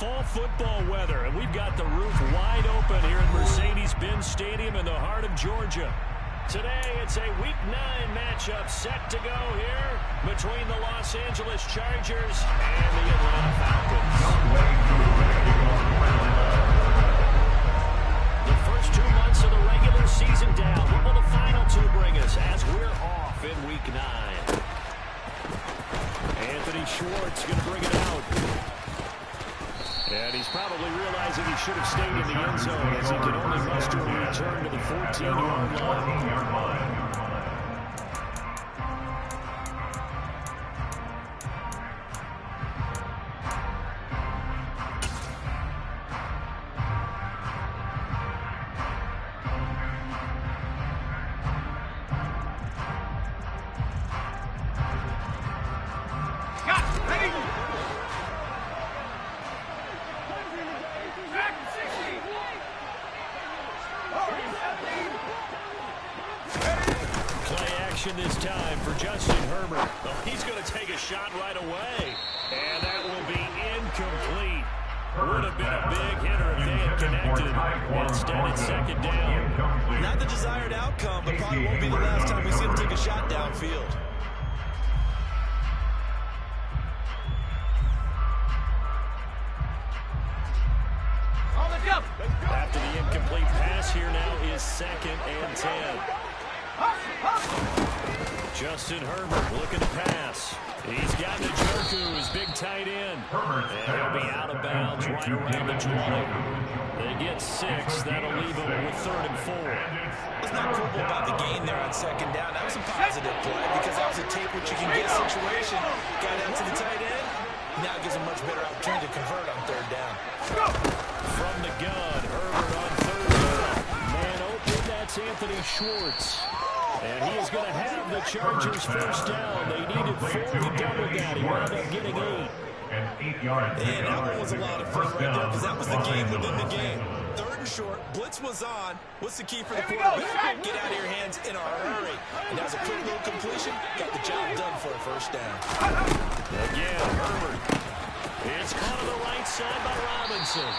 fall football weather, and we've got the roof wide open here at Mercedes-Benz Stadium in the heart of Georgia. Today, it's a Week 9 matchup set to go here between the Los Angeles Chargers and the Atlanta Falcons. The first 2 months of the regular season down. What will the final 2 bring us as we're off in Week 9? Anthony Schwartz going to bring it out. And he's probably realizing he should have stayed in the end zone as he can only muster a return to the 14-yard line. This time for Justin Herbert. Well, he's going to take a shot right away. And that will be incomplete. Would have been a big hitter if they had connected. Instead, it's second down. Not the desired outcome, but probably won't be the last time we see him take a shot downfield. After the incomplete pass, here now is 2nd and 10. Justin Herbert looking to pass. He's got Njoku, his big tight end. And he'll be out of bounds right around the 20. They get 6. That'll leave them with 3rd and 4. It's not cool about the gain there on 2nd down. That was a positive play because that was a take what you can get situation. Got out to the tight end. Now gives a much better opportunity to convert on 3rd down. From the gun, Herbert on 3rd down. Man open, that's Anthony Schwartz. And he is going to have the Chargers first down. They needed 4 to double that. He wound up getting 8. And 8 yards. And that one was a lot of fun right there because that was the game within the game. 3rd and short. Blitz was on. What's the key for the quarterback? Get out of your hands in a hurry. And that was a quick little completion. Got the job done for a first down. Again, Herbert. It's caught on the right side by Robinson.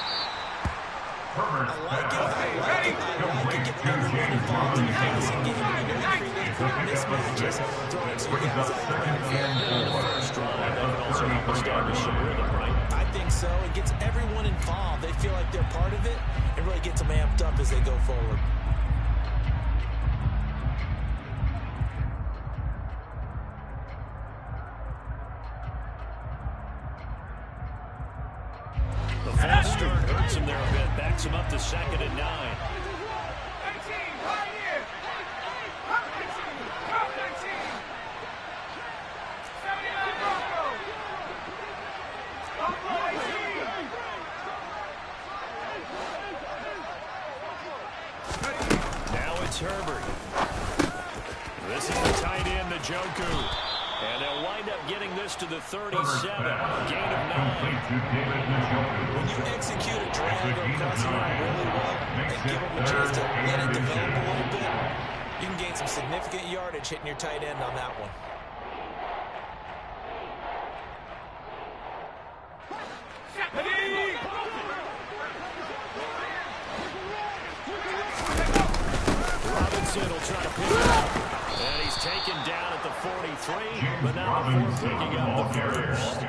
I like it. Get everyone involved in the passing game. You know, you create mismatches. Throwing two guys out the backfield. The first drive, that can also help establish some rhythm, right? I think so. It gets everyone involved. They feel like they're part of it. It really gets them amped up as they go forward. The false start hurts him there a bit. Backs him up to 2nd and 9. Now it's Herbert. This is the tight end, Njoku. And they'll wind up getting this to the 37. Gain of 9. When you execute a drag or crossing line really well and give them a chance to let it develop a little bit, you can gain some significant yardage hitting your tight end on that one. Robinson will try to pick it up. And he's taken down at the 43, but now before picking up the first.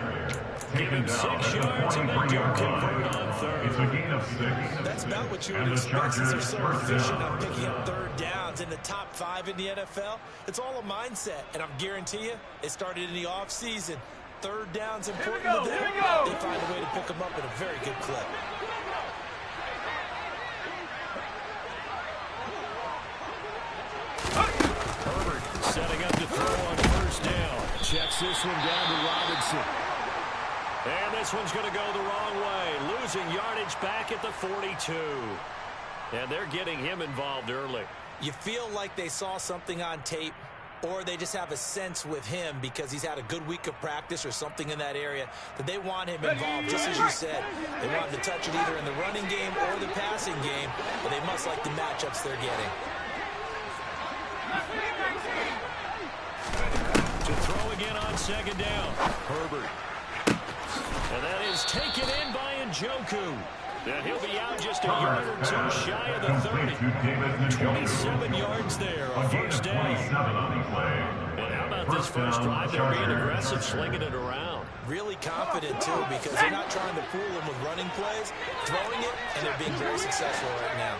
Give him 6 yards and they do convert on 3rd. It's a gain of 6. That's about what you would expect since they're so efficient on picking up 3rd downs in the top 5 in the NFL. It's all a mindset, and I guarantee you it started in the offseason. 3rd down's important to them. They find a way to pick them up at a very good clip. Setting up to throw on 1st down. Checks this one down to Robinson. And this one's going to go the wrong way. Losing yardage back at the 42. And they're getting him involved early. You feel like they saw something on tape, or they just have a sense with him because he's had a good week of practice or something in that area that they want him involved, just as you said. They want him to touch it either in the running game or the passing game, but they must like the matchups they're getting. To throw again on 2nd down. Herbert. And that is taken in by Njoku. And he'll be out just a yard or two shy of the 30. 27 yards there, a first down. And how about this first drive? They're being aggressive, slinging it around. Really confident, too, because they're not trying to fool them with running plays, throwing it, and they're being very successful right now.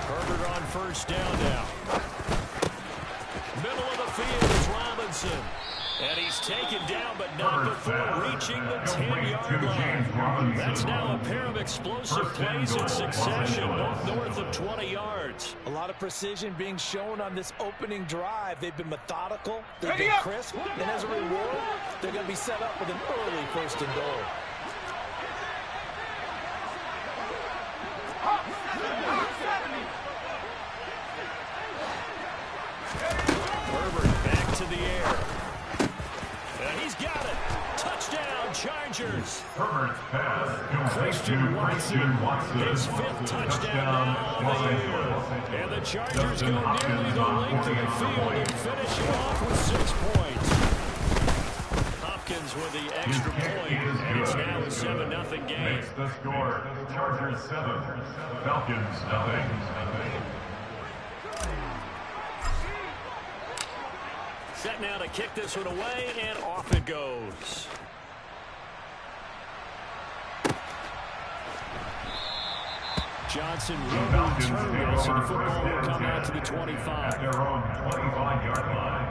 Herbert on first down now. Middle of the field is Robinson. And he's taken down, but not before reaching the 10-yard line. That's now a pair of explosive plays in succession, both north of 20 yards. A lot of precision being shown on this opening drive. They've been methodical, they've been crisp, and as a reward, they're going to be set up with an early first and goal. Herbert back to the air. And he's got it. Touchdown, Chargers. Herbert's pass. Christian Watson, his fifth touchdown now of the year. And the Chargers go nearly the length of the field and finish it off with 6 points. Hopkins with the extra point, and it's now a 7-0 game. Makes the score. Chargers 7, Falcons 0. Set now to kick this one away, and off it goes. Johnson will return this, and the football will come out to the 25. At their own 25-yard line.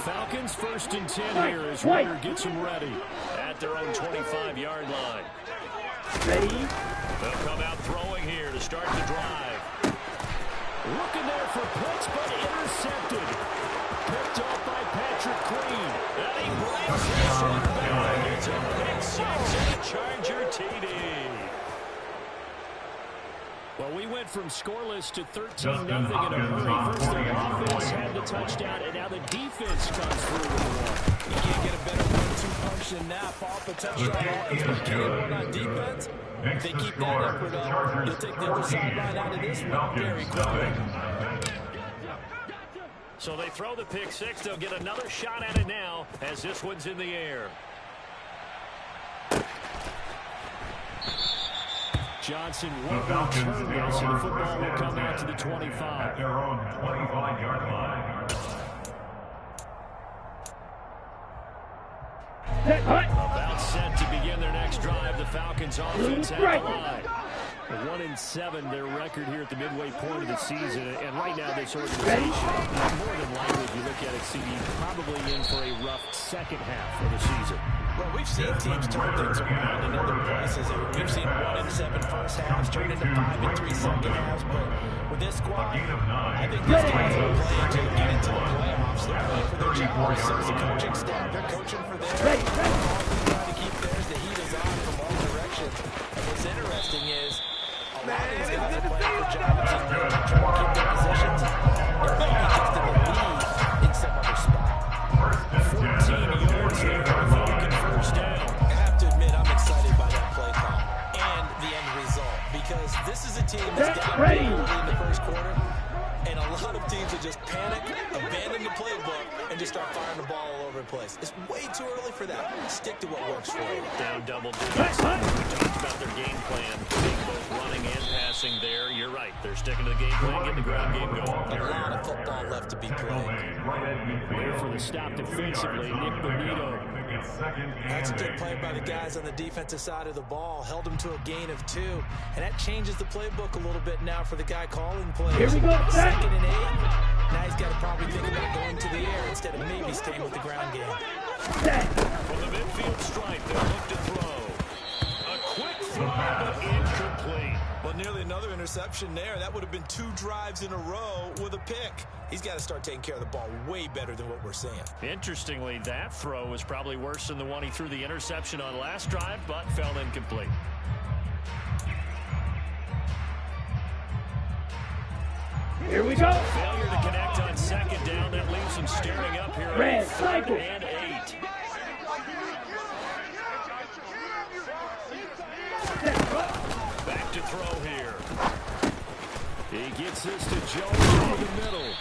Falcons 1st and 10 here as Ryder gets them ready at their own 25-yard line. Ready? They'll come out throwing here to start the drive. Looking there for Pitts, but intercepted. Picked off by Patrick Queen. And he brings this one back. It's a pick six and a Charger TD. Well, we went from scoreless to 13-0 in a hurry. First, the offense had the touchdown, and now the defense comes through with the one. You can't get a better 1-2 punch than that. Off a touchdown offense, but K1 on defense. If they keep that effort up, you'll take the other sideline out of this one very quickly. So they throw the pick six. They'll get another shot at it now as this one's in the air. Johnson will return this, and the football will come out to the 25. At their own 25-yard line. About set to begin their next drive. The Falcons offense at the line. 1-7 their record here at the midway point of the season, and right now this organization, more than likely, if you look at it, CD, probably in for a rough second half of the season. Well, we've seen teams turn things around in other places. We've seen 1-7 first halves turn into 5-3 second halves, but with this squad, I think these guys are playing to get into the playoffs. They're playing for their jobs. So as a coaching staff, they're coaching for theirs. They're trying to keep theirs. The heat is on from all directions. And what's interesting is a lot of these guys are playing for jobs and they're trying to keep their positions. And maybe gets them a lead in some other spot. 14 yards here for the Falcon first down. I have to admit, I'm excited by that play call and the end result, because this is a team that's down early in the first quarter, and a lot of teams will just panic, abandon the playbook, and just start firing the ball all over the place. It's way too early for that. Stick to what works for you. Down double digits. We talked about their game plan, being both running and passing there. You're right. They're sticking to the game plan, getting the ground game going. A lot of football left to be played. There for the stop defensively, Nick Bonito. That's a good play by the guys on the defensive side of the ball. Held them to a gain of 2. And that changes the playbook a little bit now for the guy calling plays. Here we go. 2nd and 8. Now he's got to probably think about going to the air instead of maybe staying with the ground game. From the midfield stripe, they'll look to throw. A quick throw, but incomplete. Well, nearly another interception there. That would have been 2 drives in a row with a pick. He's got to start taking care of the ball way better than what we're seeing. Interestingly, that throw was probably worse than the one he threw the interception on last drive, but fell incomplete. Here we go. Failure to connect on 2nd down. That leaves him staring up here. Red on cycle. 3rd and 8. He gets this to Jones over the middle.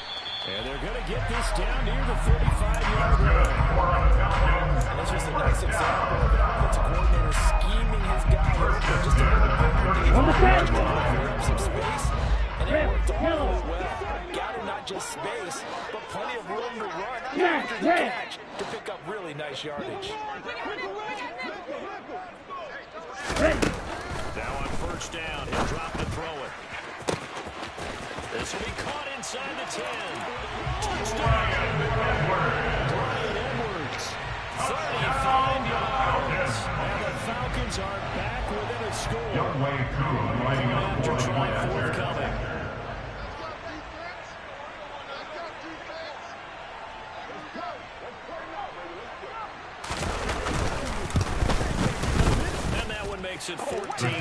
And they're going to get this down near the 35-yard line. That's just a nice example of an offensive coordinator scheming his guy open just a little bit to free up some space, and it worked all really well. Got him not just space, but plenty of room to run after the catch to pick up really nice yardage. Now on first down, he'll drop to throw it. This will be caught inside the 10. Touchdown! Brian Edwards, 35 yards. And the Falcons are back within a score. After try forthcoming. And that one makes it 14-7.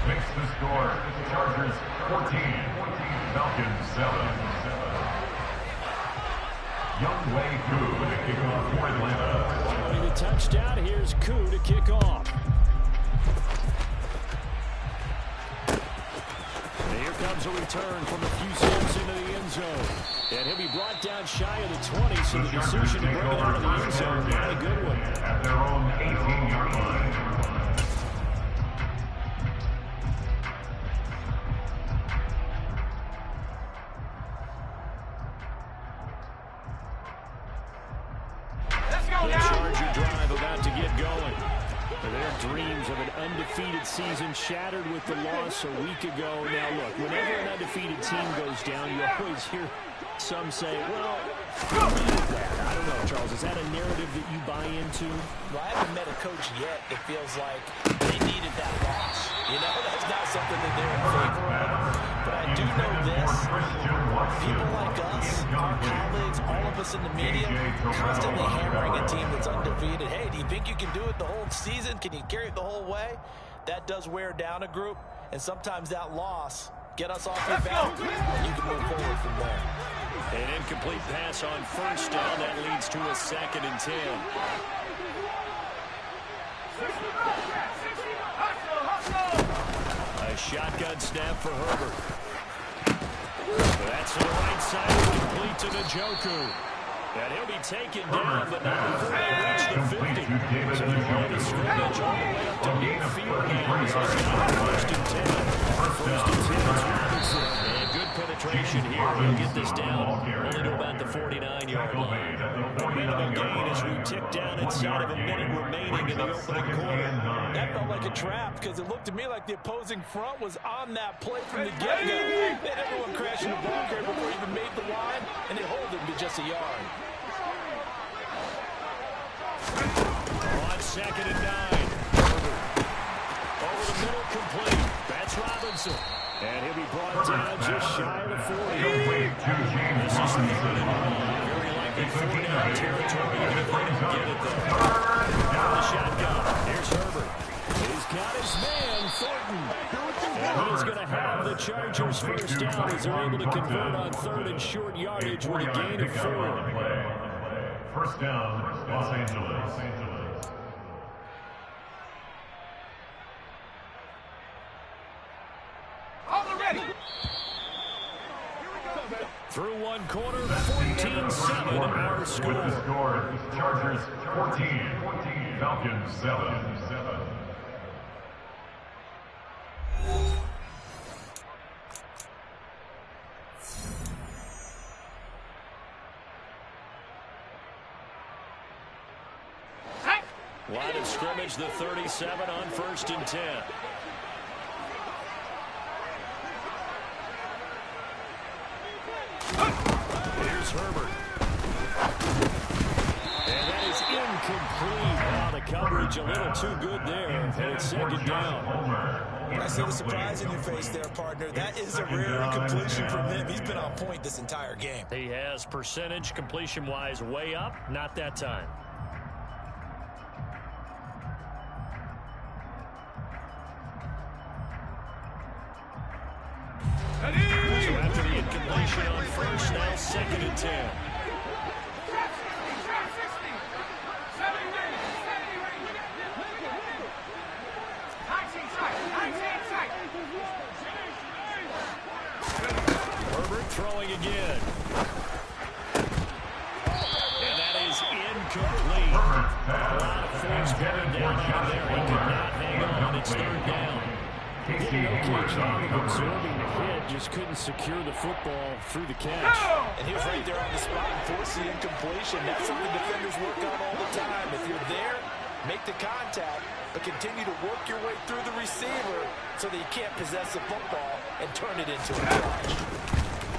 Makes the score. Chargers 14, Falcons 7. Young Wei Koo to kick off for Atlanta. Following the touchdown, here's Koo to kick off. And here comes a return from a few steps into the end zone. And he'll be brought down shy of the 20, so the decision to bring it out of the end zone, not a good one. At their own 18-yard line. Dreams of an undefeated season shattered with the loss a week ago. Now, look, whenever an undefeated team goes down, you always hear some say, well, we needed that. I don't know, Charles. Is that a narrative that you buy into? Well, I haven't met a coach yet that feels like they needed that loss. You know, that's not something that they're in favor of. But I do know this. People like us, our colleagues, all of us in the media, constantly hammering a team that's undefeated. Hey, do you think you can do it the whole season? Can you carry it the whole way? That does wear down a group, and sometimes that loss get us off your back, and you can move forward from there. An incomplete pass on first down. That leads to a 2nd and 10. A shotgun snap for Herbert. That's to the right side, complete to Njoku. And he'll be taken down, but not before they reach the 50. So the line of scrimmage all the way up to midfield now. This is now 1st and 10. 1st and 10 is Robinson. And good penetration here. He'll get this down only to about the 49-yard line. A minimum gain as we tick down inside of a minute remaining in the opening quarter. That felt like a trap because it looked to me like the opposing front was on that play from the get-go. They had everyone crashing the ball carrier before he even made the line, and they hold him to just a yard. On 2nd and 9. Over the middle, complete. That's Robinson. And he'll be brought down just shy of the 40. This is 3rd and 1. Very likely 4-down territory if they don't get it there. The shotgun. Here's Herbert. He's got his man, Thornton. And he's going to have the Chargers first down as they're able to convert on 3rd and short yardage with a gain of 4. First down, Los Angeles. Through one quarter, 14-7 our score. With the score, Chargers 14, Falcons 7. Line of scrimmage, the 37 on 1st and 10. Here's Herbert. And that is incomplete. Wow, the coverage a little too good there. And it's 2nd down. I see the surprise in your face there, partner. That is a rare incompletion from him. He's been on point this entire game. He has percentage completion-wise way up. Not that time. So after the incompletion on first, now 2nd and 10. throwing again. And that is incomplete. A lot of force bearing down on there. He could not hang on. It's third down. He did an okay job of absorbing the hit, just couldn't secure the football through the catch. And he was right there on the spot and forced the incompletion. That's something defenders work on all the time. If you're there, make the contact, but continue to work your way through the receiver so that you can't possess the football and turn it into a catch.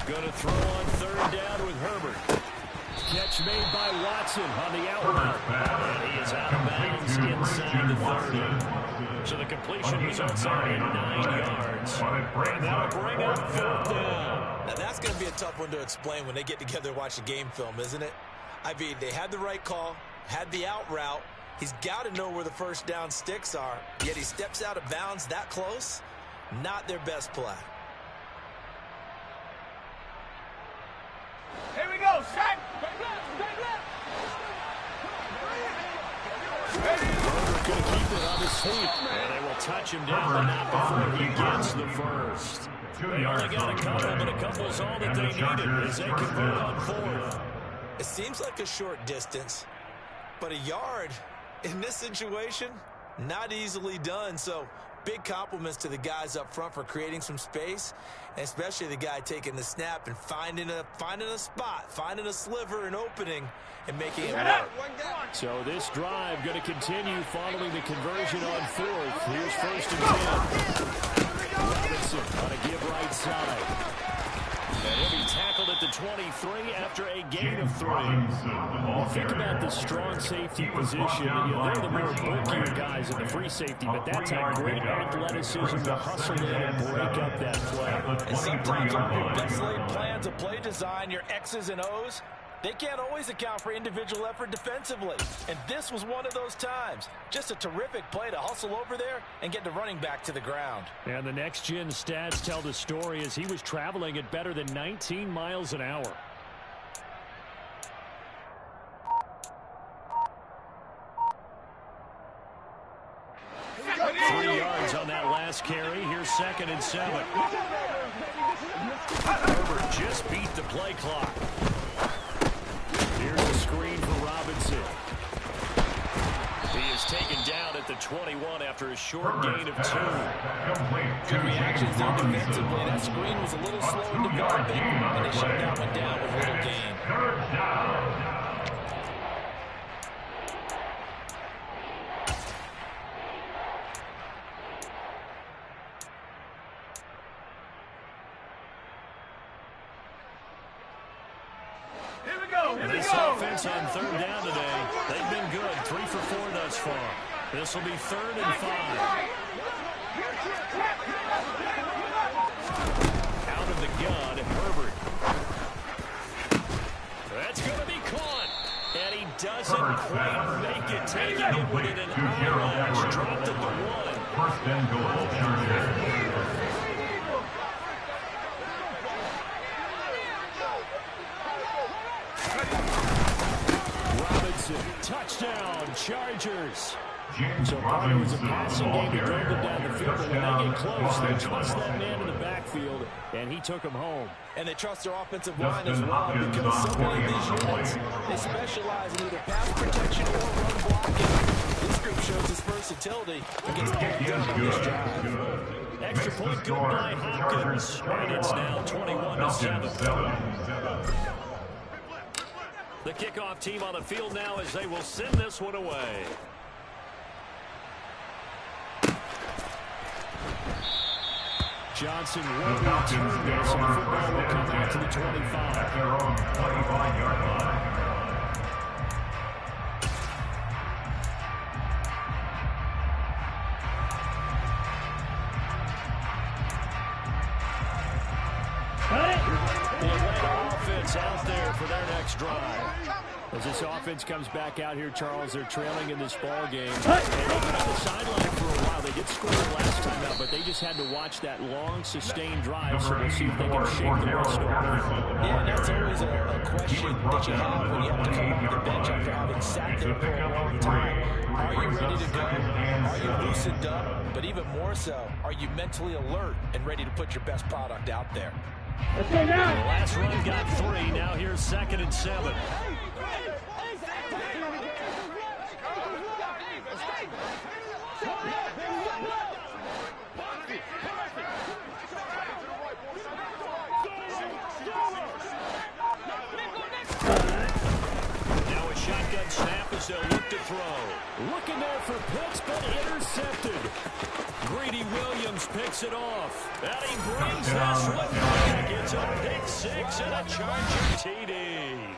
Going to throw on third down with Herbert. Catch made by Watson on the out route. And he is out of bounds inside the 30. So the completion was outside at 9 yards. And that'll bring up fourth down. Now that's going to be a tough one to explain when they get together and watch the game film, isn't it? I mean, they had the right call, had the out route. He's got to know where the first down sticks are, yet he steps out of bounds that close. Not their best play. Here we go, set. Herbert going to keep it on his feet. And they will touch him down, but not before he gets the first. They only got a couple, but a couple's all that they needed as they convert on fourth. It seems like a short distance, but a yard in this situation, not easily done. So big compliments to the guys up front for creating some space, and especially the guy taking the snap and finding a spot, finding a sliver, an opening, and making it work. So this drive going to continue following the conversion on fourth. Here's first and 10. Robinson on a give right side. And he'll be tackled at the 23 after a gain of 3. Think about the strong safety position. They're the more bulkier guys in the free safety, but that's a great athleticism to hustle in and break up that play. And sometimes on your best laid plans of play design, your X's and O's, they can't always account for individual effort defensively. And this was one of those times. Just a terrific play to hustle over there and get the running back to the ground. And the next-gen stats tell the story as he was traveling at better than 19 miles an hour. Three yards on that last carry. Here's second and 7. Herbert just beat the play clock. Here's a screen for Robinson. He is taken down at the 21 after a short gain of 2. Good reactions there defensively. That screen was a little slow in developing, and they shut that one down with little gain. This offense on third down today, they've been good. 3 for 4 thus far. This will be 3rd and 5. Out of the gun, Herbert. That's going to be caught. And he doesn't quite make it, taking it within an eye. Dropped at the 1. First and goal, Chargers. Touchdown, Chargers. James So far, it was a passing game that drove them down the field, but when they get close, they trust that man in the backfield, and he took him home. And they trust their offensive line as well, because so many of these units, they specialize in either pass protection or run blocking. This group shows its versatility and gets the ball done on this drive. Extra point good by Hopkins, and it's now 21-7. The kickoff team on the field now as they will send this one away. Johnson will return this, and the football will come out to the 25. At their own 25-yard line. Out there for their next drive. As this offense comes back out here, Charles, they're trailing in this ball game. And they've been on the sideline for a while. They did score last time out, but they just had to watch that long, sustained drive, so we'll see if they can shake the rest off. Yeah, that's always a question that you have when you have to come off the bench after having sat there for a long time. Are you ready to go? Are you loosened up? But even more so, are you mentally alert and ready to put your best product out there? Let's go now. The last run got 3. Now here's 2nd and 7. Now a shotgun snap as they'll look to throw. Looking there for Pitts, but intercepted. Greedy Williams picks it off. And he brings this one back. It's a pick 6 and a Charger TD.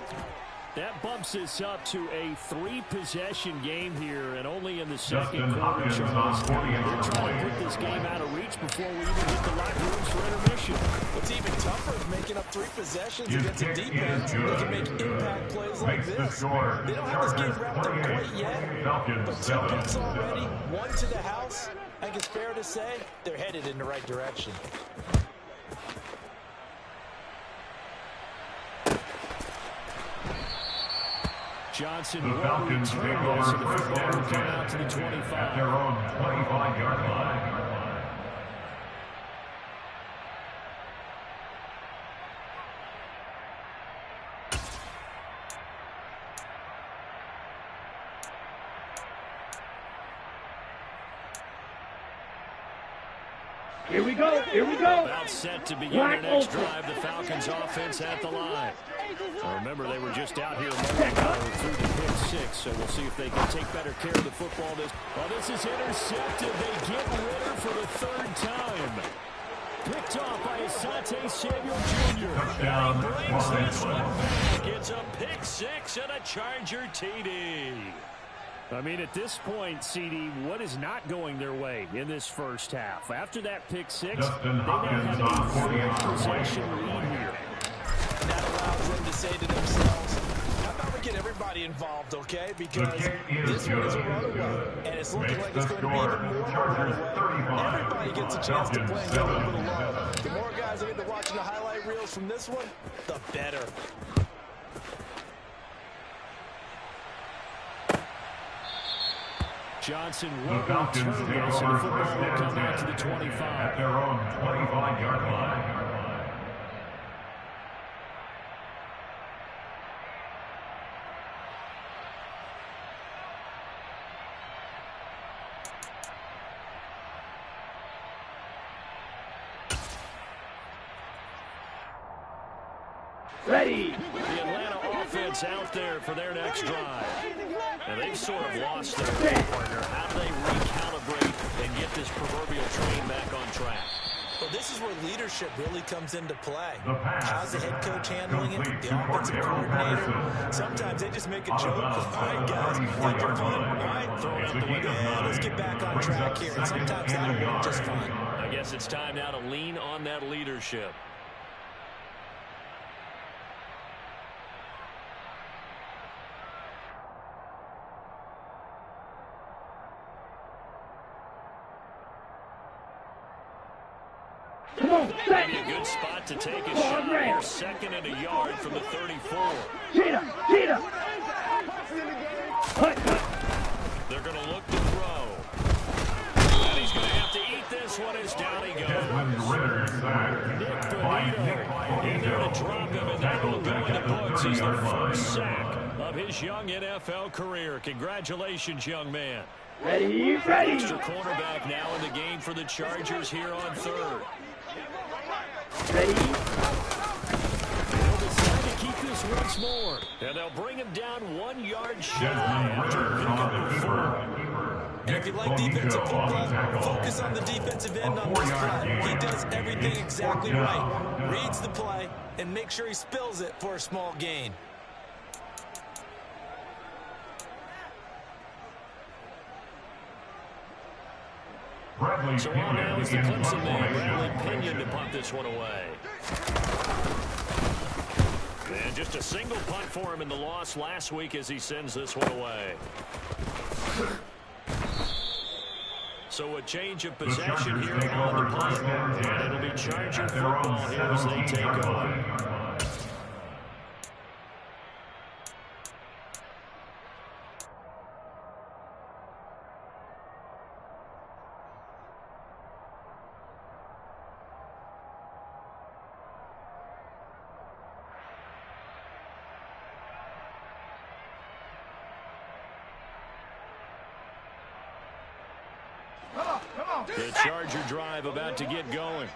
That bumps us up to a 3-possession game here, and only in the second quarter, Charles. They're trying to put this game out of reach before we even hit the locker rooms for intermission. What's even tougher is making up 3 possessions against a defense that can make impact plays like this. They don't have this game wrapped up quite yet, but 2 picks already, 1 to the house. I think it's fair to say they're headed in the right direction. Johnson The will Falcons take return over this, and the first football down will come out to the at 25. their own 25-yard line. Here we go. Here we go. About set to begin their next drive. The Falcons offense at the line. Now remember, they were just out here a moment ago through the pick 6, so we'll see if they can take better care of the football. This is intercepted. They get Ritter for the 3rd time. Picked off by Asante Samuel Jr. Touchdown, Brings this one Falcons. back. It's a pick 6 and a Charger TD. I mean, at this point, CD, what is not going their way in this first half? After that pick 6, they now have a 4-possession lead here. And that allows them to say to themselves, how about we get everybody involved, okay? Because this one is a runaway, and it's looking like it's going to be even more of a runaway. Everybody gets a chance to play and get a little bit alone. The more guys that get to watching the highlight reels from this one, the better. Johnson The will Falcons return take this, and the over football first will down come out to the 10 25. at their own 25-yard line. Ready. The Atlanta offense out there for their next drive. And they've sort of lost their partner. How do they recalibrate and get this proverbial train back on track? Well, this is where leadership really comes into play. The pass. How's the head coach handling it? Complete The to offensive Cordero coordinator? Patterson. Sometimes they just make a On joke. the bounce All right, at the guys, 34-yard think you're fun. line. All right, throw it It's out a the gain window. of 9. Let's get back on Brings track up here. And 2nd sometimes and that'll a work yard. just fine. I guess it's time now to lean on that leadership. Come on, set. Maybe a good spot to take a shot here. 2nd and a yard from the 34. Cheetah, cheetah. Hut. They're going to look to throw. And he's going to have to eat this one as down he goes. Desmond Ritter sacked by Nick In there to Bonito. drop him, and that will go in the books. He's the first sack of his young NFL career. Congratulations, young man. Ready, ready. Extra cornerback now in the game for the Chargers here on 3rd. Ready. They'll decide to keep this once more. And they'll bring him down 1 yard shy Desmond after Ritter pick on number the 4. keeper. And if you like defensive football, focus on the defensive end on this play. He does everything exactly right. Reads the play and makes sure he spills it for a small gain. Bradley So on now is the Pinion Clemson in man, Bradley formation. Pinion, to punt this one away. And just a single punt for him in the loss last week as he sends this one away. So a change of possession here on the punt. And it'll be Charger football here as they take over. The Charger drive about to get going.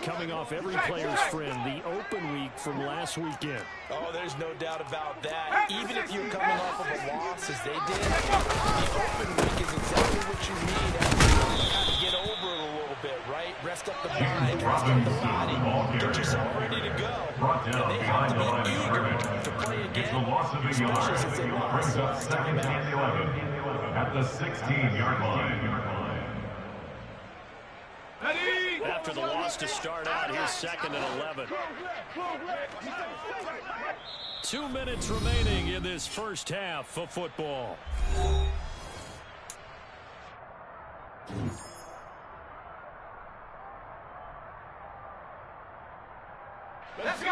Coming off every player's friend, the open week from last weekend. Oh, there's no doubt about that. Even if you're coming off of a loss as they did, the open week is exactly what you need after you kind of get over it a little bit, right? Rest up the mind, rest up the body, get yourself ready to go. And they have to be eager to play again, especially since they lost last time out. At the 16-yard line. After the loss to start out, here's 2nd and 11. 2 minutes remaining in this first half of football.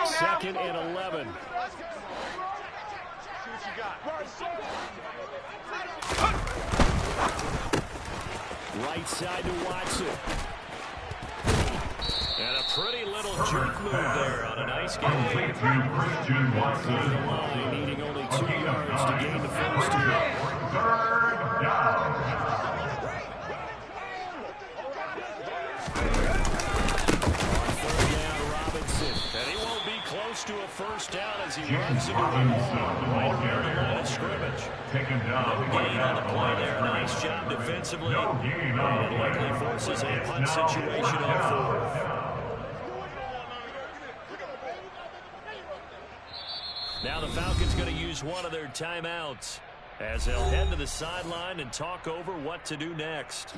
Second and 11. Right side to Watson. And a pretty little jerk move there on a nice game. Complete to Christian Watson. The line needing only 2 yards to gain the first here. 3rd down. And he won't be close to a first down as he runs into the wall right around the line of scrimmage. Taken down. Gain on the play there. Nice job defensively. And likely forces a punt situation on 4th. Now the Falcons going to use one of their timeouts as they'll head to the sideline and talk over what to do next.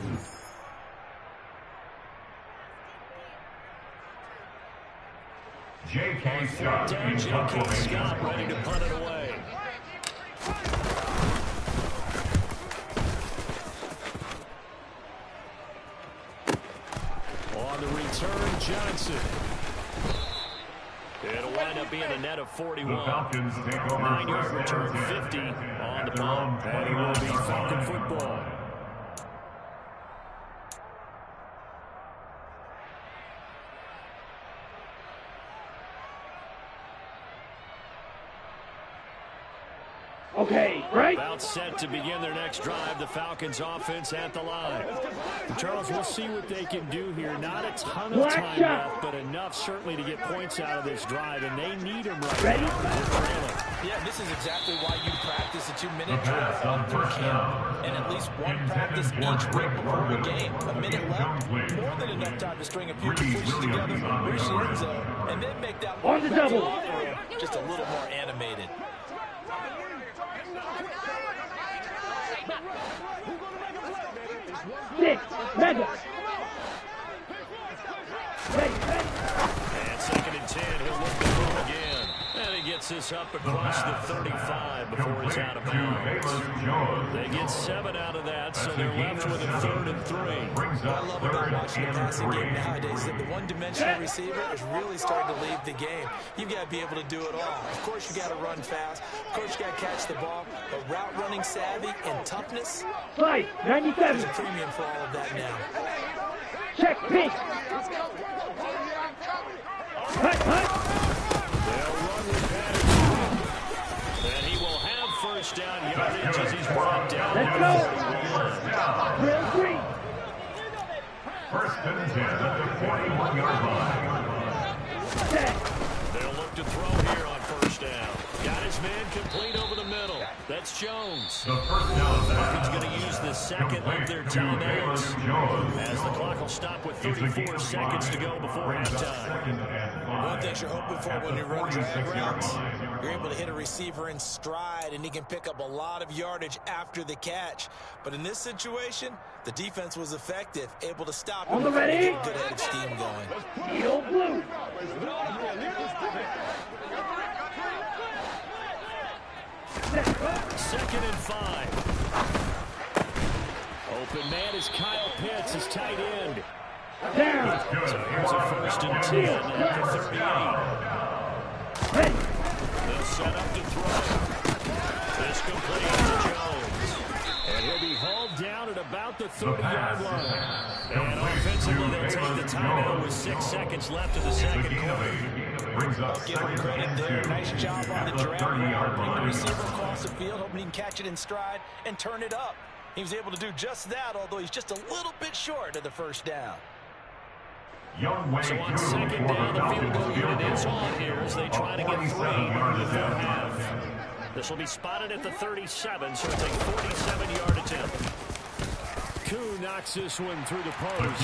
J.K. Scott in J.K. Scott ready to punt it away. On the return, Johnson. It'll wind up being a net of 41. The Falcons take over 9-yard return, 50 on the punt. And it will be Falcon football. Okay, right? About set to begin their next drive. The Falcons offense at the line. Charles, we'll see what they can do here. Not a ton of time left, but enough certainly to get points out of this drive, and they need them right now. Yeah, this is exactly why you practice a 2-minute drill on through camp. And at least one practice each week before the game. A minute left, more than enough time to string a few pushes together, reach the end zone, and then make that On the double. just a little more animated. Six, mega. And 2nd and 10, he'll look to throw again. And he gets this up across the 35 before he's out of bounds. They get 7 out of that, so they're left with a 3rd and 3. I love about watching the passing game nowadays that the one-dimensional receiver is really starting to leave the game. You've got to be able to do it all. Of course, you got to run fast. Of course, you got to catch the ball. But route running savvy and toughness, 597. there's a premium for all of that now. Check pink. Hut, hut. They'll run with Patterson. And he will have first down yardage as he's brought down. Let's go. Drill 3. 1st and 10 at the 41-yard line. Set. They'll look to throw here on first down. Got his man complete over the middle. That's Jones. The first down Falcons going to use the 2nd of their timeouts as the clock will stop with 34 seconds to go before halftime. One thing you're hoping for when you run drag routes, you're able to hit a receiver in stride, and he can pick up a lot of yardage after the catch. But in this situation, the defense was effective, able to stop him On the before he ready? get a good head of steam going. Steel blue. Second and 5. Open man is Kyle Pitts, his tight end. Down. So here's a 1st and 10 at the 38. Ready. They'll set up to throw. This complete to Jones. And he'll be hauled down at about the 30-yard line. And offensively, they'll take the timeout with 6 seconds left in the second quarter. I'll give him credit there. Nice job on the drag route. Bring the receiver across the field, hoping he can catch it in stride and turn it up. He was able to do just that, although he's just a little bit short of the first down. So on second down, the field goal unit is on here as they try to get 3 in the third half. This will be spotted at the 37, so it's a 47-yard attempt. Koo knocks this one through the post.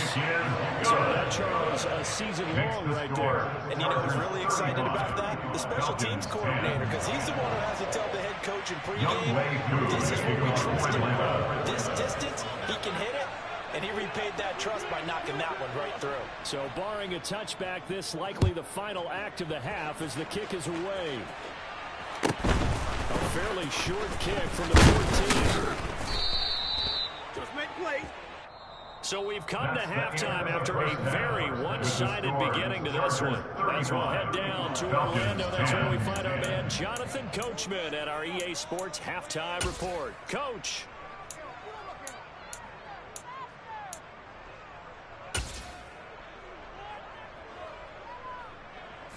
So that, Charles, a season long right there. And you know who's really excited about that? The special teams coordinator, because he's the one who has to tell the head coach in pregame, this is what we trust him for. This distance, he can hit it, and he repaid that trust by knocking that one right through. So barring a touchback, this likely the final act of the half as the kick is away. A fairly short kick from the 14. So we've come to halftime after a very one-sided beginning to this one. As we'll head down to Orlando, that's where we find our man Jonathan Coachman at our EA Sports Halftime Report. Coach.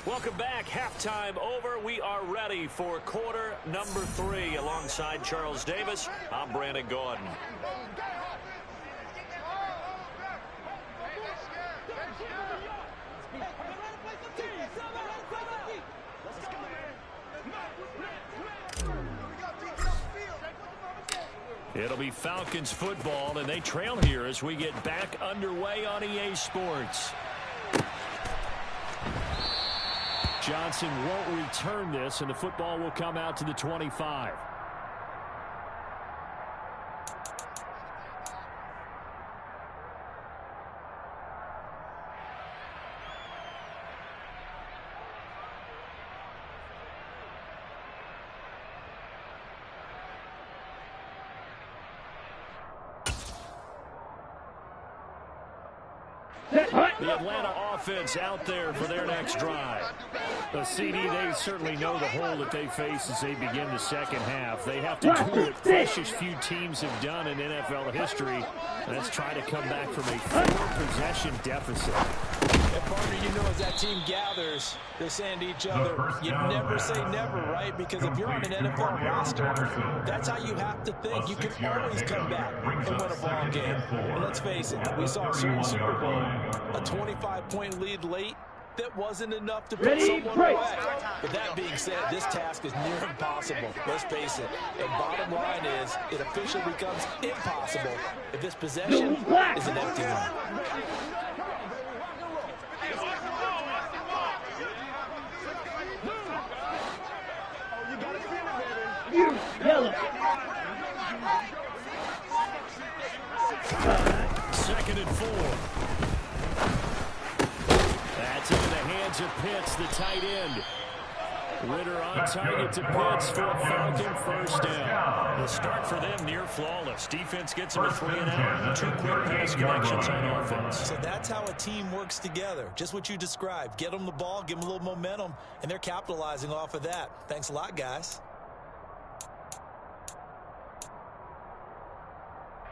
Welcome back. Halftime over. We are ready for quarter number 3. Alongside Charles Davis, I'm Brandon Gordon. It'll be Falcons football, and they trail here as we get back underway on EA Sports. Johnson won't return this, and the football will come out to the 25. The Atlanta offense out there for their next drive. The CD, they certainly know the hole that they face as they begin the second half. They have to do what precious few teams have done in NFL history. Let's try to come back from a 4-possession deficit. And partner, you know, as that team gathers, they're saying to each other, you never say never, right? Because if you're on an NFL roster, that's how you have to think. You can always come back and win a ball game. And let's face it, we saw a certain Super Bowl, a 25-point lead late. That wasn't enough to put someone away. But that being said, this task is near impossible. Let's face it. And bottom line is, it officially becomes impossible if this possession is an empty one. Yellow. Second and 4. That's into the hands of Pitts, the tight end. Ritter on target to Pitts for a Falcon first down. The start for them near flawless. Defense gets them a 3 and out. 2 quick pass connections on offense. So that's how a team works together. Just what you described. Get them the ball, give them a little momentum, and they're capitalizing off of that. Thanks a lot, guys.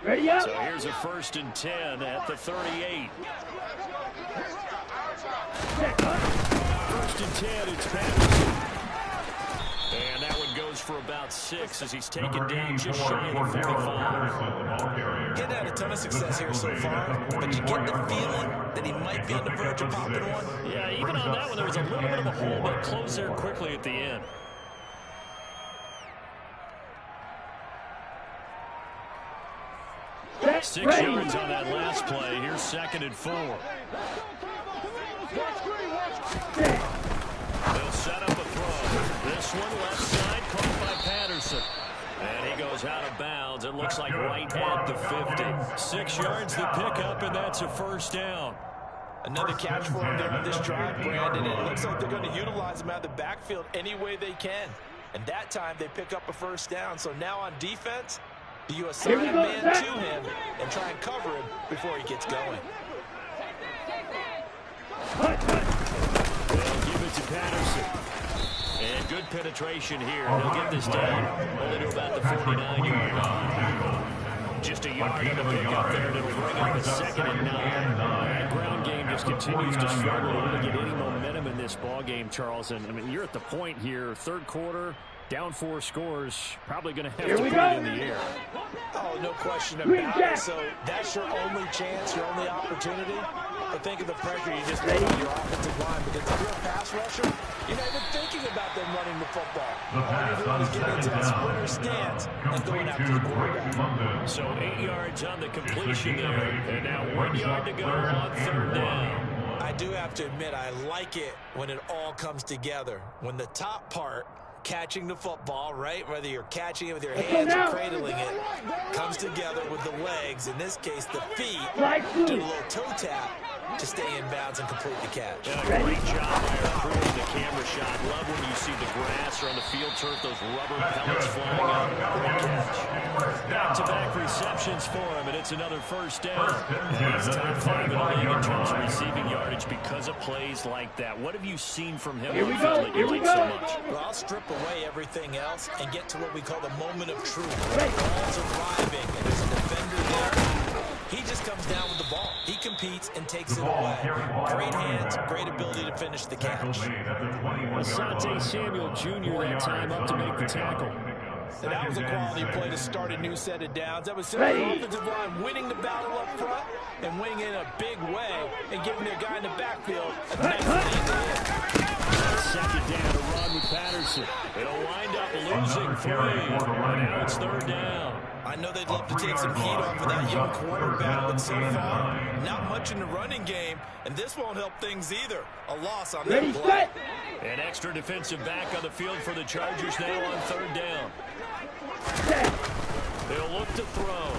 Ready up. So here's a 1st and 10 at the 38. 1st and 10, it's Patterson. And that one goes for about 6 as he's taken down just shy of the 45. He's had a ton of success here so far, but you get the feeling that he might be on the verge of popping one. Yeah, even on that one, there was a little bit of a hole, but closed there quickly at the end. Six yards on that last play. Here's 2nd and 4. They'll set up a throw. This one left side caught by Patterson. And he goes out of bounds. It looks like right at the 50. 6 yards the pickup, and that's a 1st down. Another catch for him there on this drive, Brandon. And it looks like they're going to utilize him out of the backfield any way they can. And that time they pick up a 1st down. So now on defense, you assign a man to him and try and cover him before he gets going. They'll give it to Patterson. And good penetration here. They'll get this down only to about the 49-yard line. Just a yard on the pickup there, and it'll bring up a 2nd and 9. That ground game just continues to struggle to get any momentum in this ball game, Charles. And I mean, you're at the point here, 3rd quarter, Down 4 scores, probably going to have Here to we put go. it in the air. Oh, no question Green about jack. it. So that's your only chance, your only opportunity. But think of the pressure you just put on your offensive line. Because if you're a pass rusher, you're not even thinking about them running the football. All you're doing is getting into that sprinter stance and going after the quarterback. So 8 yards on the completion there, and now 1 yard to go on third down. I do have to admit, I like it when it all comes together. When the top part, catching the football, right, whether you're catching it with your hands or cradling it, comes together with the legs, in this case the feet, do a little toe tap to stay in bounds and complete the catch. And a great job by our crew in the camera shot. Love when you see the grass or on the field turf, those rubber pellets flying out. Great catch. Back-to-back receptions for him, and it's another first down. And he's top 5 in the league in terms of receiving yardage because of plays like that. What have you seen from him on the field that you like so much? Well, I'll strip away everything else and get to what we call the moment of truth. The ball's arriving, and there's a defender there. He just comes down with the ball. He competes and takes it away. Great hands, great ability to finish the catch. Asante Samuel Jr. that time up to make the tackle. And that was a quality play to start a new set of downs. That was simply the offensive line winning the battle up front and winning in a big way and giving their guy in the backfield a nice lead to hit. Second down to run with Patterson. It'll wind up losing 3. And now it's third down. I know they'd love to take some heat off of that young quarterback, but so far, not much in the running game, and this won't help things either. A loss on that play. An extra defensive back on the field for the Chargers now on third down. They'll look to throw.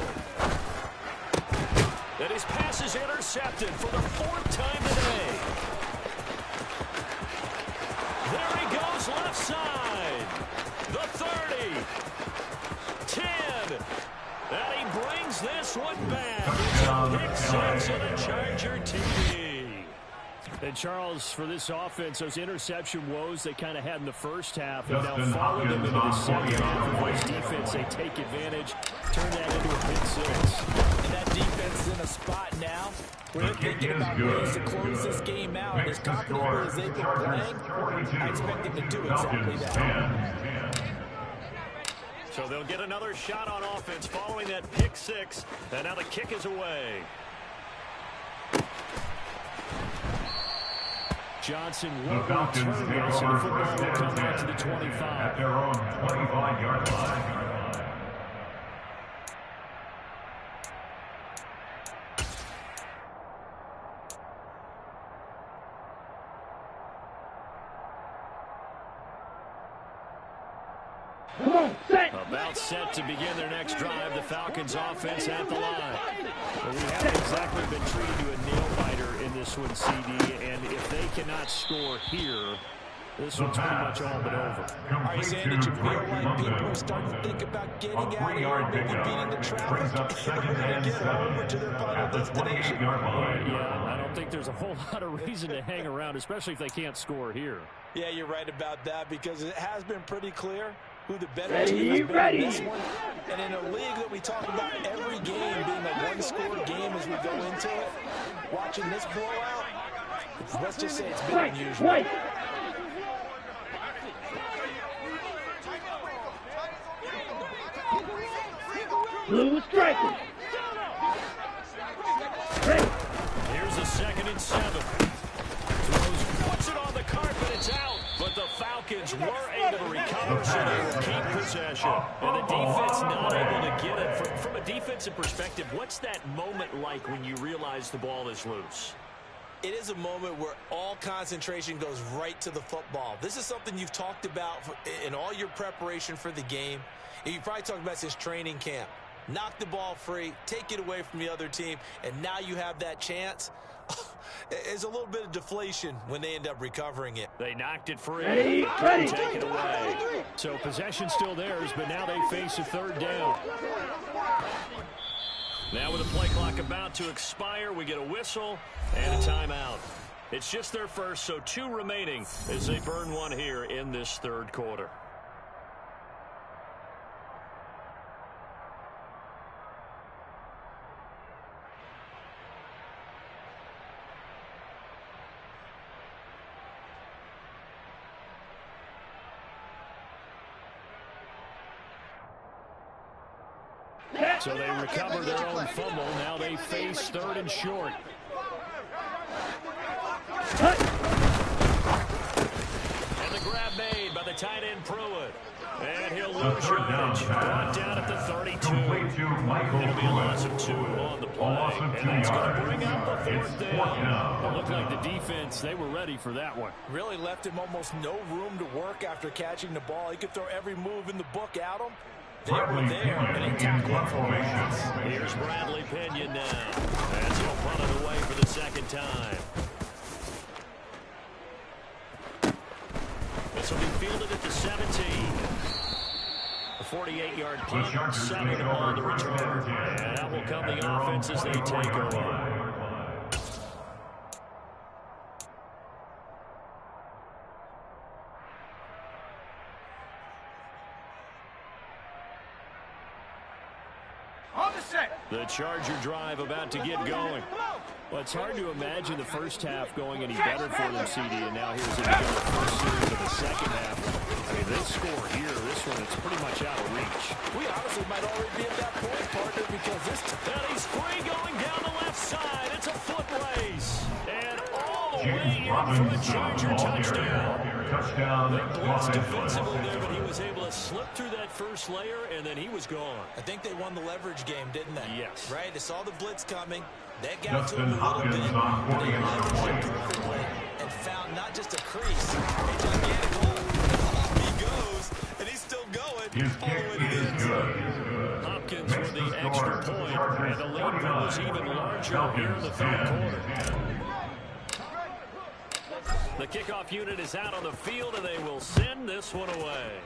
And his pass is intercepted for the 4th time today. There he goes left side. The 30. 10. And he brings this one back. It's a pick 6 and a Charger TD. And Charles, for this offense, those interception woes they kind of had in the first half have now followed them into the second half of this defense. They take advantage, turn that into a pick 6. And that defense is in a spot now where they're thinking about ways to close this game out. And as confidently as they've been playing, I expect them to do exactly that. So they'll get another shot on offense following that pick 6. And now the kick is away. Johnson won't return this, and the football will come out to the 25. At their own 25-yard line. About set to begin their next drive. The Falcons offense at the line. Well, we haven't exactly been treated to a nail-biter in this one, CD, and if they cannot score here, this one's pretty much all but over. Are you saying that you feel like people are starting to think about getting out of here and maybe beating the traffic in order to get over to their final destination? Yeah, I don't think there's a whole lot of reason to hang around, especially if they can't score here. Yeah, you're right about that because it has been pretty clear who the better team has been in this one. And in a league that we talk about every game being a one-score game as we go into it, watching this blowout, let's just say it's been unusual. Blue striker. Here's a 2nd and 7. Throws, puts it on the carpet, it's out. But the Falcons were able to recover, so they will keep possession. And the defense not able to get it. From a defensive perspective, what's that moment like when you realize the ball is loose? It is a moment where all concentration goes right to the football. This is something you've talked about in all your preparation for the game. And you probably talked about since training camp. Knock the ball free, take it away from the other team, and now you have that chance. There's a little bit of deflation when they end up recovering it. They knocked it free. Ready. Take it away. So possession still theirs, but now they face a third down. Now with the play clock about to expire, we get a whistle and a timeout. It's just their first, so 2 remaining as they burn one here in this third quarter. So they recover their own fumble. Now they face 3rd and short. And the grab made by the tight end Pruitt. And he'll lose yardage. Brought down at the 32. It'll be a loss of 2 on the play. And that's going to bring up the 4th down. It looked like the defense, they were ready for that one. Really left him almost no room to work after catching the ball. He could throw every move in the book at him. They were there, and he tackled him for a Here's Bradley Pinion now. As he'll punt it away for the 2nd time. This will be fielded at the 17. A 48-yard punt, 7 on the return. And out will come the offense as they take over. The Charger drive about to get going. Well, it's hard to imagine the first half going any better for them, CD, and now here's it again, the first series of the second half. I mean, this score here, this one, it's pretty much out of reach. We honestly might already be at that point, partner, because this... And he's free going down the left side. It's a foot race. And all the way in for the Charger touchdown. They blitzed defensively there, but he was able to slip through that first layer, and then he was gone. I think they won the leverage game, didn't they? Yes. Right? They saw the blitz coming. They got to him a little bit, but they leveraged it perfectly and found not just a crease, a gigantic hole. He goes, and he's still going. His kick is good. Hopkins with the extra point, and the lead grows even larger here in the 3rd quarter. The kickoff unit is out on the field, and they will send this one away.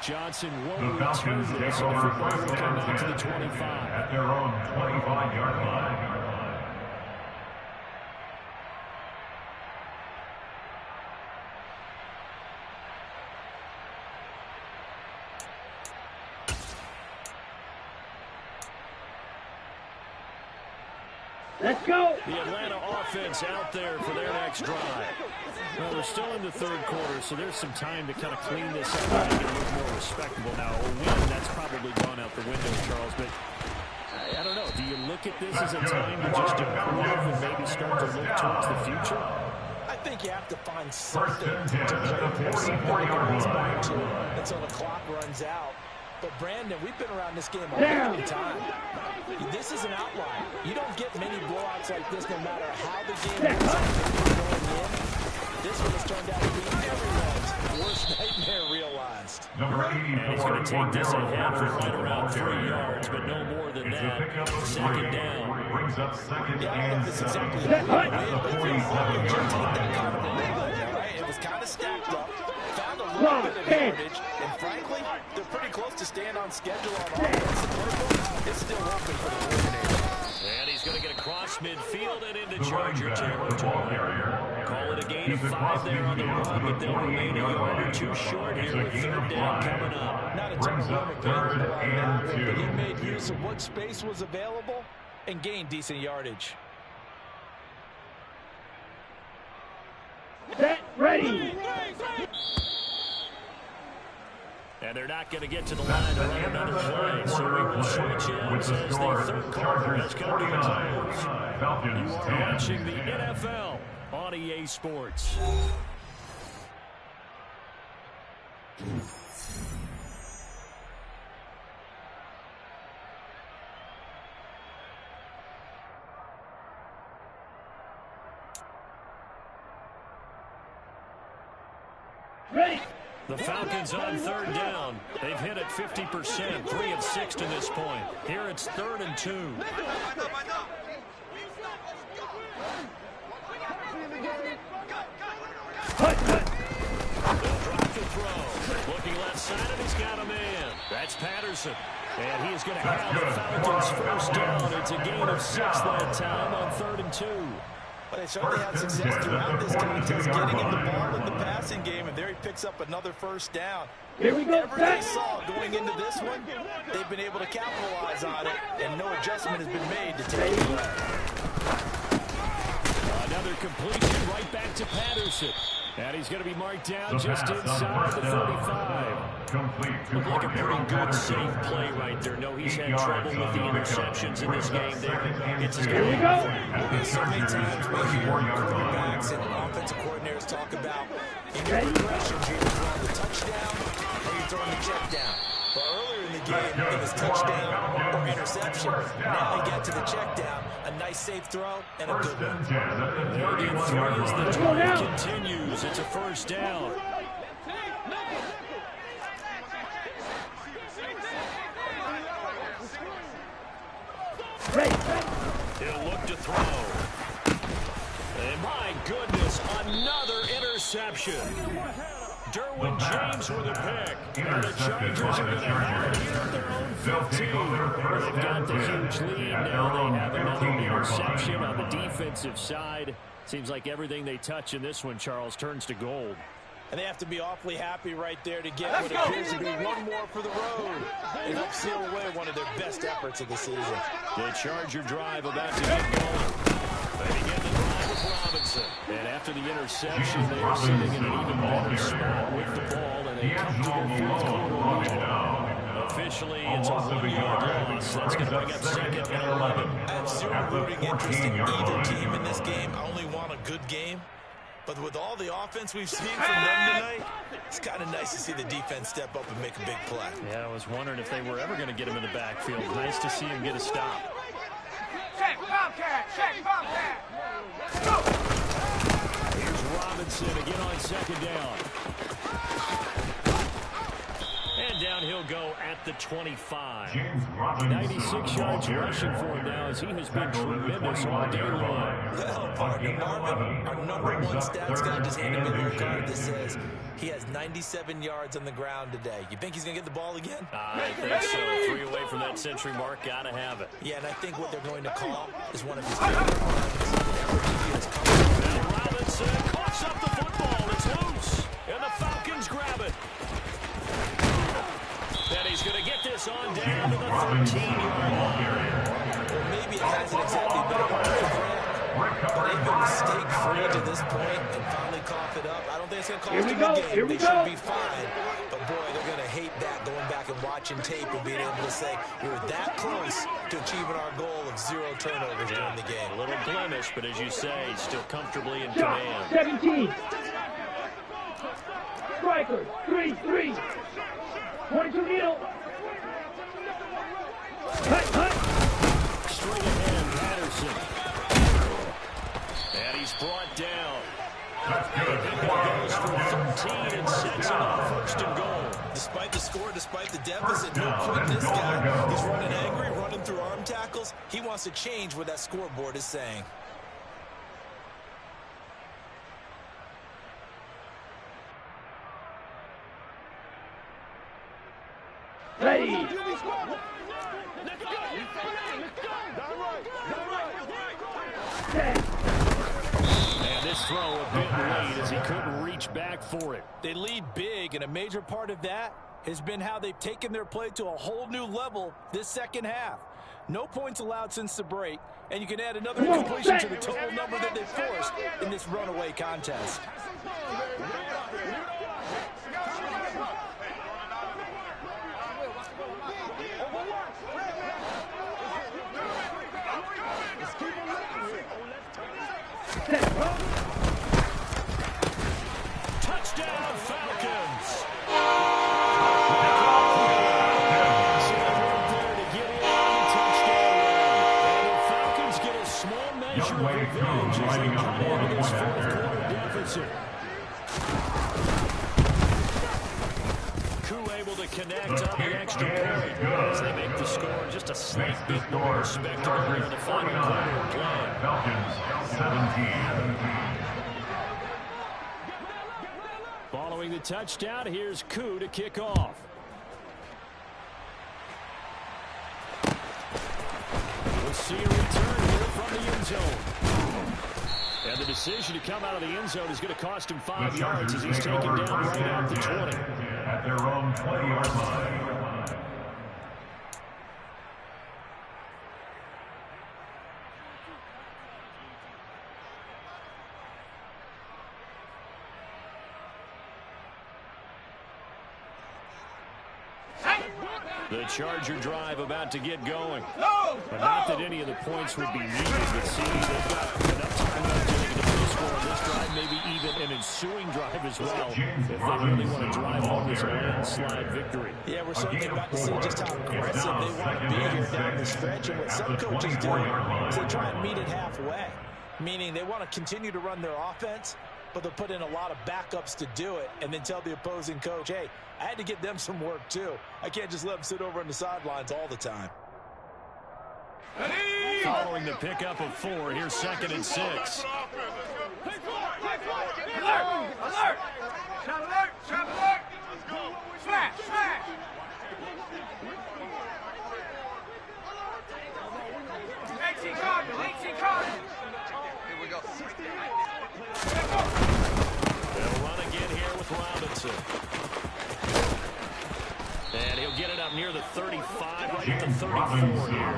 Johnson won't The return Falcons this, take and the over football will come out to the 25 25. at their own 25-yard line. Let's go. The Atlanta offense out there for their next drive. Well, they're still in the 3rd quarter, so there's some time to kind of clean this up and make it look more respectable. Now, a win, that's probably gone out the window, Charles, but I don't know. Do you look at this as a time to just improve and maybe start to look towards the future? I think you have to find something First and 10 to at the 44-yard line until the clock runs out. But, Brandon, we've been around this game a long time. This is an outlier. You don't get many blowouts like this no matter how the game ends up going in. This one has turned out to be everyone's worst nightmare realized. Number 84, And he's going to take this ahead for right around 3 yards, but no more than that. 2nd down. Brings up 2nd Yeah, I don't know and if it's 7 exactly at right, the but it 47-yard line. line. It was kind of stacked up, found a little bit of yardage, and frankly, they're pretty close to staying on schedule on offense. The playbook is still open for the coordinator. And he's going to get across midfield and into The running Charger back, the ball territory. carrier. Call it a gain of He's 5 there on the across run, but midfield they'll remain a 48-yard yard or line. 2 short It's here a with gain 3rd of down 5. coming up. Not a Brings ton up of 3rd available on and that, 2. but he made use of what space was available and gained decent yardage. Set. Ready. And they're not going to get to the line to run another play, so we will switch in with the as the score, 3rd quarter has come to a 49, close. Falcons You are 10. watching the NFL on EA Sports. Ready. The Falcons on 3rd down. They've hit it 50%, 3 of 6 to this point. Here it's 3rd and 2. Hut, hut. They'll drop the throw. Looking left side, and he's got a man. That's Patterson. And he is going to have the Falcons first down. It's a gain of 6 that time on 3rd and 2. But they certainly had success throughout this contest, getting him the ball in the passing game, and there he picks up another first down. Here we go. Whatever they saw going into this one, they've been able to capitalize on it, and no adjustment has been made to take it away. Another completion right back to Patterson. And he's going to be marked down just inside the 35. Looked like a pretty good, safe play right there. No, he's had trouble with the interceptions in this game. It's his Here we go. So many times we hear quarterbacks and offensive coordinators talk about in your progressions, you're either throwing the touchdown or you're throwing the check down. But earlier in the game, it was touchdown or interception. Now you get to the check down, a nice safe throw, and a good one. They'll get three as the drive continues. It's a first down. He'll look to throw. And my goodness, another interception. Derwin James with a pick. And the Chargers are going to have it here at their own 15. They've got the huge lead. Now they have another interception on the defensive side. Seems like everything they touch in this one, Charles, turns to gold. And they have to be awfully happy right there to get what appears to be one more for the road. And help seal away one of their best efforts of the season. The Charger drive about to get going. They begin the drive with Robinson. And after the interception, they are sitting in an even better spot with the ball. And a comfortable fourth quarter lead. Officially, it's a 1-yard loss. That's going to bring up second and 11. I have zero rooting interest in either team in this game. I only want a good game. But with all the offense we've seen from them tonight, it's kind of nice to see the defense step up and make a big play. Yeah, I was wondering if they were ever going to get him in the backfield. Nice to see him get a stop. Check Bobcat! Check Bobcat! Here's Robinson again on second down. And down he'll go at the 25. 96 yards rushing for him now as he has been tremendous all day long. Well, partner Marvin, our number one stats guy, just handed me a little card that says he has 97 yards on the ground today. You think he's going to get the ball again? I think so. 3 away from that century mark. Got to have it. Yeah, and I think what they're going to call is one of his favorite runs. Now Robinson coughs up the football. It's loose. And the Falcons grab it. And he's going to get this on down to the 13-yard line. Well, maybe it hasn't exactly been a perfect grab, but they've been mistake-free to this point and finally cough it up. I don't think it's going to cost them a game. They should be fine. But, boy, they're going to hate that going back and watching tape and being able to say we were that close to achieving our goal of 0 turnovers during the game. A little blemish, but as you say, still comfortably in command. 17. Strikers, 3-3. 22 nil. Hut. Straight ahead, Patterson. And he's brought down. Goes for 13 and sets it up first and goal. Despite the score, despite the deficit, no point this guy. He's running angry, running through arm tackles. He wants to change what that scoreboard is saying. Ready. And this throw a bit late as he couldn't reach back for it. They lead big, and a major part of that has been how they've taken their play to a whole new level this second half. No points allowed since the break, and you can add another incompletion to the total number that they forced in this runaway contest. Touchdown, Falcons! Able to connect on the extra point as they make the score just a slight bit more respectable here in the final quarter of play. Falcons 17. Following the touchdown, here's Koo to kick off. We'll see a return here from the end zone. And the decision to come out of the end zone is going to cost him 5 yards as he's taken down right at the 20. At their own 20-yard line. The Charger drive about to get going. But not that any of the points would be needed, but see, they've got enough time left to make a score on this drive, maybe even an ensuing drive as well, if they really want to drive home this landslide victory. Yeah, we're certainly about to see just how aggressive they want to be here down the stretch. And what some coaches do is they try and meet it halfway, meaning they want to continue to run their offense, but they'll put in a lot of backups to do it and then tell the opposing coach, hey, I had to get them some work too. I can't just let them sit over on the sidelines all the time. Following the pickup of 4, here's 2nd and 6. Alert! Alert! Shot alert! Shot alert! Smash! Smash! 18 Cardinals! 18 Cardinals! Here we go. They'll run again here with Robinson. And he'll get it up near the 35, right at the 34 here.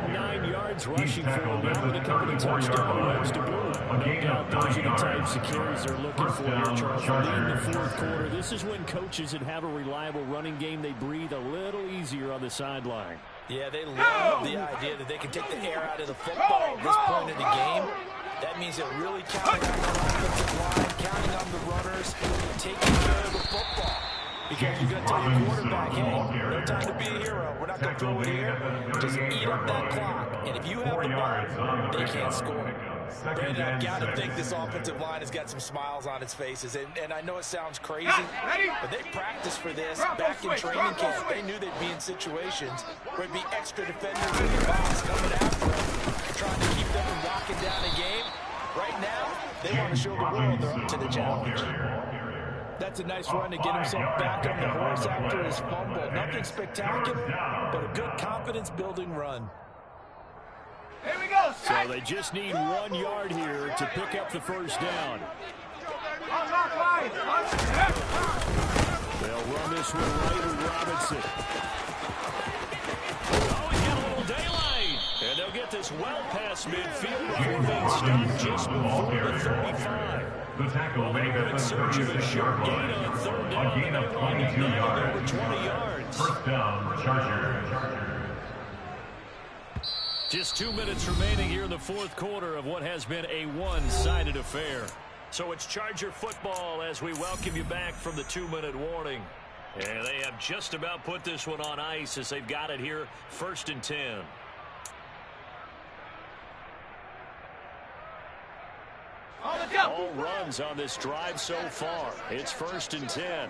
9 yards rushing for him now with a couple of touchdowns to boot. No doubt those are the types of carries they're looking for here, Charles. Leading the fourth quarter, this is when coaches that have a reliable running game, they breathe a little easier on the sideline. Yeah, they love the idea that they can take the air out of the football at this point of the game. That means they're really counting on the offensive line, counting on the runners, taking care of the football. Because you're going to tell your quarterback, hey, no time to be a hero. We're not going to throw it here. Just eat up that clock. And if you have the ball, they can't score. Brandon, I've got to think this offensive line has got some smiles on its faces. And I know it sounds crazy, but they practiced for this back in training camp. They knew they'd be in situations where it'd be extra defenders in the box coming after them, trying to keep them from locking down a game. Right now, they want to show the world they're up to the challenge. That's a nice run to get himself back on the horse after his fumble. Nothing spectacular, but a good confidence-building run. Here we go. So they just need 1 yard here to pick up the first down. They'll run this one right with Robinson. Oh, he's got a little daylight. And they'll get this well past midfield before being stopped just before the 35. The tackle made at the 30-yard line. A gain of 22 yards. Over 20 yards. First down, Chargers. Just 2 minutes remaining here in the fourth quarter of what has been a one-sided affair. So it's Charger football as we welcome you back from the 2-minute warning. And they have just about put this one on ice as they've got it here, 1st and 10. All runs on this drive so far. It's 1st and 10.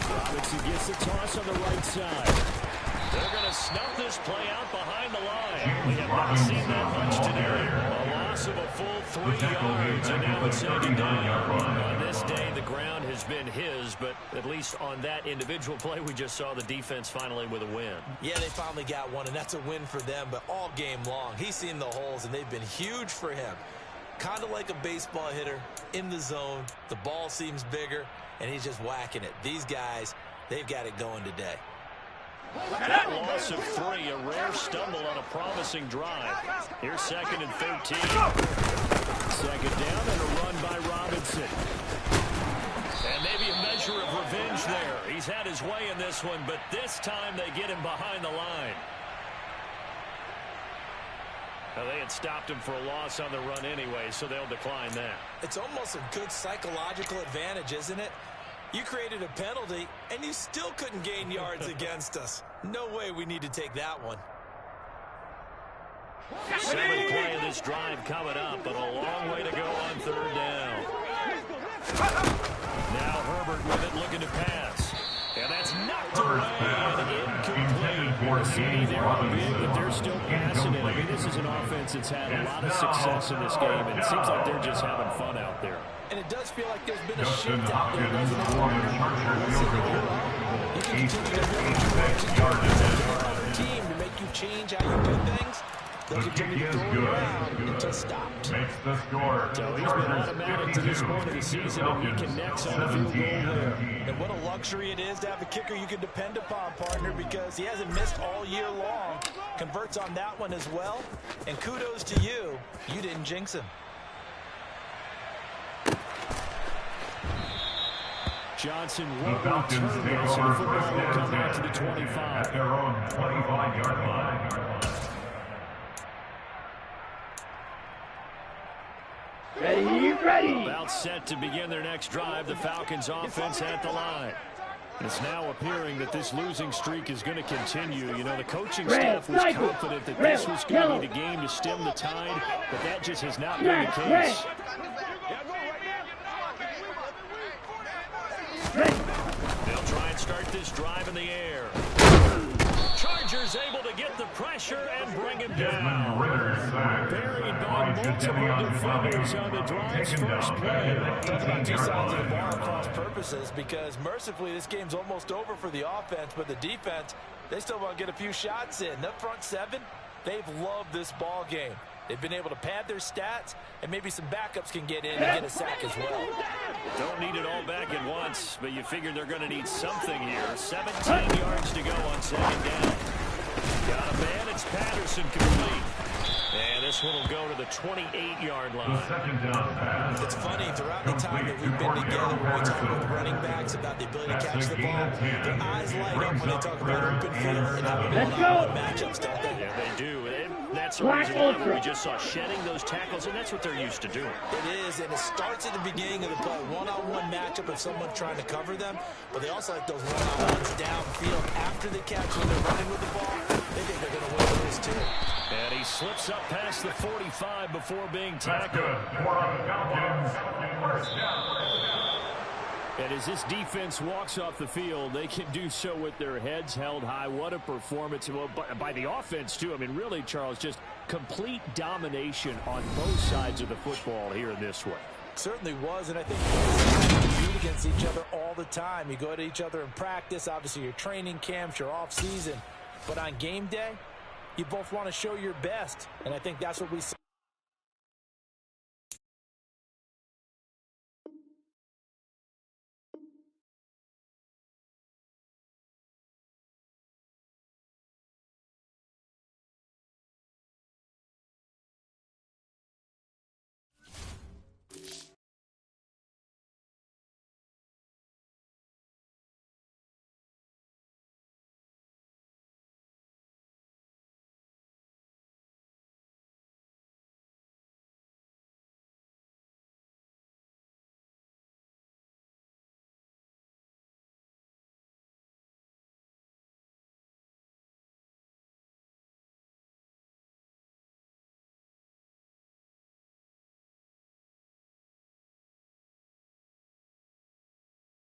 Robinson gets the toss on the right side. They're going to snuff this play out behind the line. We have not seen that much today. A loss of a full 3 yards, and now it's 79. On this day, the ground has been his, but at least on that individual play, we just saw the defense finally with a win. Yeah, they finally got one, and that's a win for them, but all game long, he's seen the holes, and they've been huge for him. Kind of like a baseball hitter in the zone. The ball seems bigger, and he's just whacking it. These guys, they've got it going today. That loss of 3, a rare stumble on a promising drive. Here's 2nd and 13. 2nd down and a run by Robinson. And maybe a measure of revenge there. He's had his way in this one, but this time they get him behind the line. Now, they had stopped him for a loss on the run anyway, so they'll decline that. It's almost a good psychological advantage, isn't it? You created a penalty, and you still couldn't gain yards against us. No way we need to take that one. 7th play of this drive coming up, but a long way to go on 3rd down. Now Herbert with it, looking to pass. And that's knocked away and incomplete. CD there are big, but they're still passing it. I mean, this is an offense that's had a lot of success in this game, and it seems like they're just having fun out there. And it does feel like there's been a shift out there, doesn't it? You can continue to build your team to make you change how you do things. They'll continue to throw it around until stopped. Makes the score. So he's been automatic to this point of the season, and he connects on the field goal there. And what a luxury it is to have a kicker you can depend upon, partner, because he hasn't missed all year long. Converts on that one as well. And kudos to you. You didn't jinx him. Johnson The won't Falcons return take this, and the over football first will and come out to 10 the 25. at their own 25-yard line. Ready. About set to begin their next drive, the Falcons offense at the line. It's now appearing that this losing streak is going to continue. You know, the coaching staff was confident that this was going to be the game to stem the tide, but that just has not been the case. They'll try and start this drive in the air. Chargers able to get the pressure and bring him down. Buried by multiple defenders on the drive's first play. Talk about two sides of the ball across purposes, because mercifully this game's almost over for the offense, but the defense, they still want to get a few shots in. That front seven, they've loved this ball game. They've been able to pad their stats, and maybe some backups can get in and get a sack as well. Don't need it all back at once, but you figure they're going to need something here. 17 yards to go on second down. Got a man, it's Patterson complete. And this one will go to the 28-yard line. It's funny, throughout the time that we've been together, when we talk about running backs, about the ability to catch the ball, their eyes light up when they talk about open field and having one-on-one matchups, don't they? Yeah, they do. And that's the reason why we just saw shedding those tackles, and that's what they're used to doing. It is, and it starts at the beginning of the play. One-on-one matchup of someone trying to cover them, but they also like those one-on-ones downfield after the catch when they're running with the ball. They think they're going to win those too. And he slips up past the 45 before being tackled. And as this defense walks off the field, they can do so with their heads held high. What a performance by the offense, too. I mean, really, Charles, just complete domination on both sides of the football here in this one. Certainly was, and I think you compete against each other all the time. You go at each other in practice, obviously your training camps, your off-season. But on game day, you both want to show your best, and I think that's what we saw.